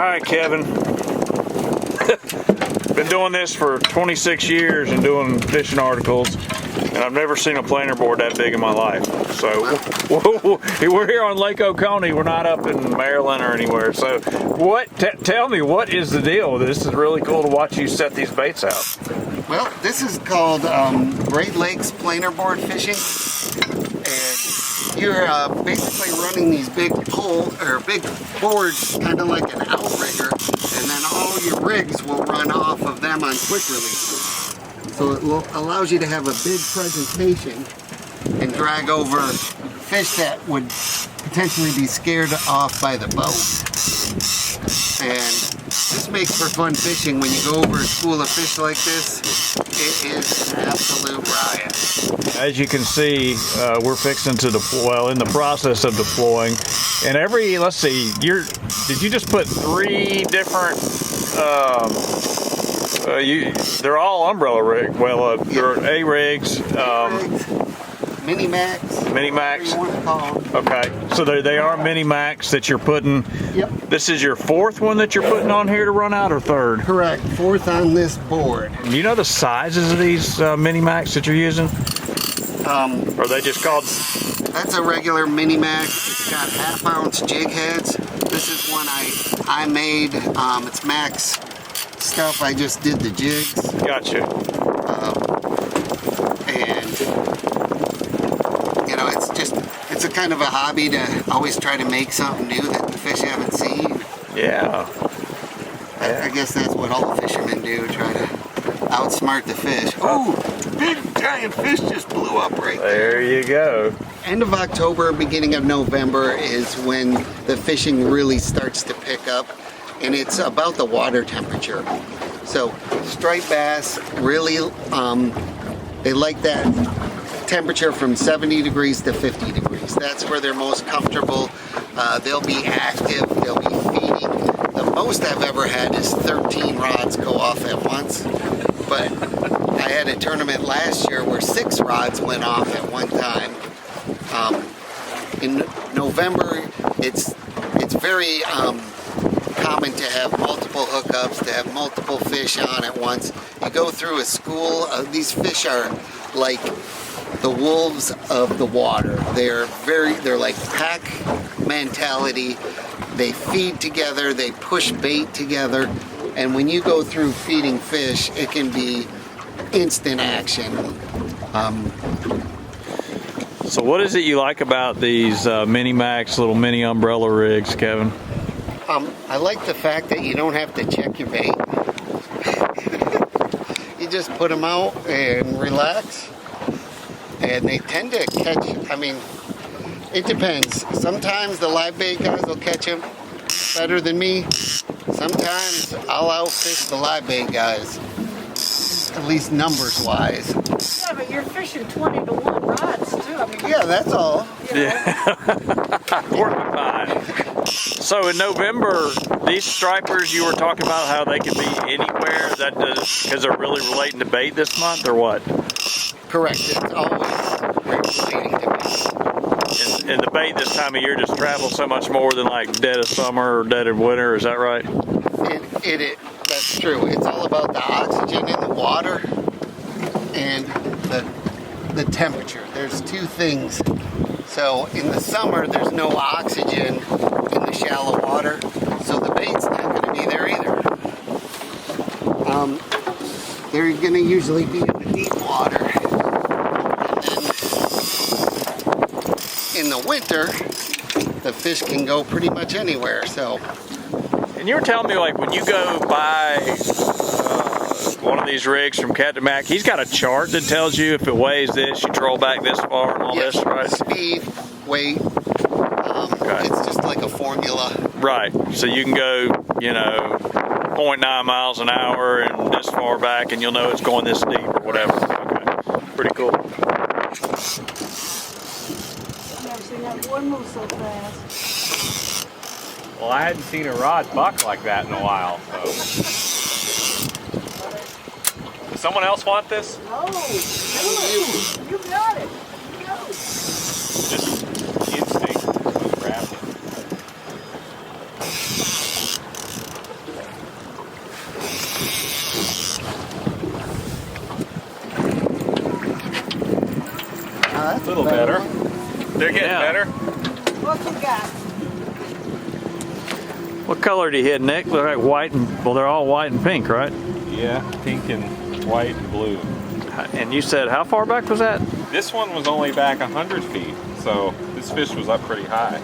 right, Kevin. Been doing this for 26 years and doing fishing articles, and I've never seen a planer board that big in my life. So we're here on Lake Oconee. We're not up in Maryland or anywhere. So tell me, what is the deal? This is really cool to watch you set these baits out. Well, this is called Great Lakes planer board fishing, and you're basically running these big big boards, kind of like an outrigger, and then all your rigs will run off of them on quick release. So it allows you to have a big presentation and drag over fish that would potentially be scared off by the boat. And this makes for fun fishing when you go over a school of fish like this. It is an absolute riot. As you can see, we're fixing to deploy, well, in the process of deploying. And let's see, did you just put 3 different, they're all umbrella rigs, they're A-rigs. Mini-Max. Mini-Max. Whatever you want to call them. Okay, so they are Mini-Max that you're putting. Yep. This is your 4th one that you're putting on here to run out, or 3rd? Correct, 4th on this board. Do you know the sizes of these Mini-Max that you're using? Are they just called? That's a regular Mini-Max. It's got 1/2 ounce jig heads. This is one I made. It's Max stuff. I just did the jigs. Gotcha. And you know, it's a kind of a hobby to always try to make something new that the fish haven't seen. Yeah. I guess that's what all fishermen do, try to outsmart the fish. Oh, big giant fish just blew up right there. There you go. End of October, beginning of November is when the fishing really starts to pick up, and it's about the water temperature. So striped bass really, they like that temperature from 70 degrees to 50 degrees. That's where they're most comfortable. They'll be active, they'll be feeding. The most I've ever had is 13 rods go off at once. But I had a tournament last year where 6 rods went off at one time. In November, it's very common to have multiple hookups, to have multiple fish on at once. You go through a school. These fish are like the wolves of the water. They're like pack mentality. They feed together, they push bait together, and when you go through feeding fish, it can be instant action. So what is it you like about these Mini-Max little mini umbrella rigs, Kevin? I like the fact that you don't have to check your bait. You just put them out and relax, and they tend to catch. I mean, it depends. Sometimes the live bait guys will catch them better than me. Sometimes I'll outfish the live bait guys, at least numbers wise. Yeah, but you're fishing 20 to 1 rods too. I mean, yeah, that's all. Yeah. Working fine. So in November, these stripers, you were talking about how they could be anywhere. Is that because they're really relating to bait this month, or what? Correct. It's always relating to bait. And the bait this time of year just travels so much more than like dead of summer or dead of winter. Is that right? That's true. It's all about the oxygen in the water and the temperature. There's 2 things. So in the summer, there's no oxygen in the shallow water, so the bait's not going to be there either. They're going to usually be in the deep water. And then in the winter, the fish can go pretty much anywhere. So. And you were telling me, like, when you go buy one of these rigs from Capt, he's got a chart that tells you if it weighs this, you troll back this far and all this, right? Speed, weight. Okay. It's just like a formula. Right. So you can go, 0.9 miles an hour and this far back, and you'll know it's going this deep or whatever. Okay. Pretty cool. I've never seen that boy move so fast. Well, I hadn't seen a rod buck like that in a while, so. Does someone else want this? No, you got it. Go. Just instinct. Grab it. little better. They're getting Yeah. better. What you got? What color do you hit, Nick? They're like white and, well, they're all white and pink, right? Yeah, pink and white and blue. And you said, how far back was that? This one was only back 100 feet, so this fish was up pretty high.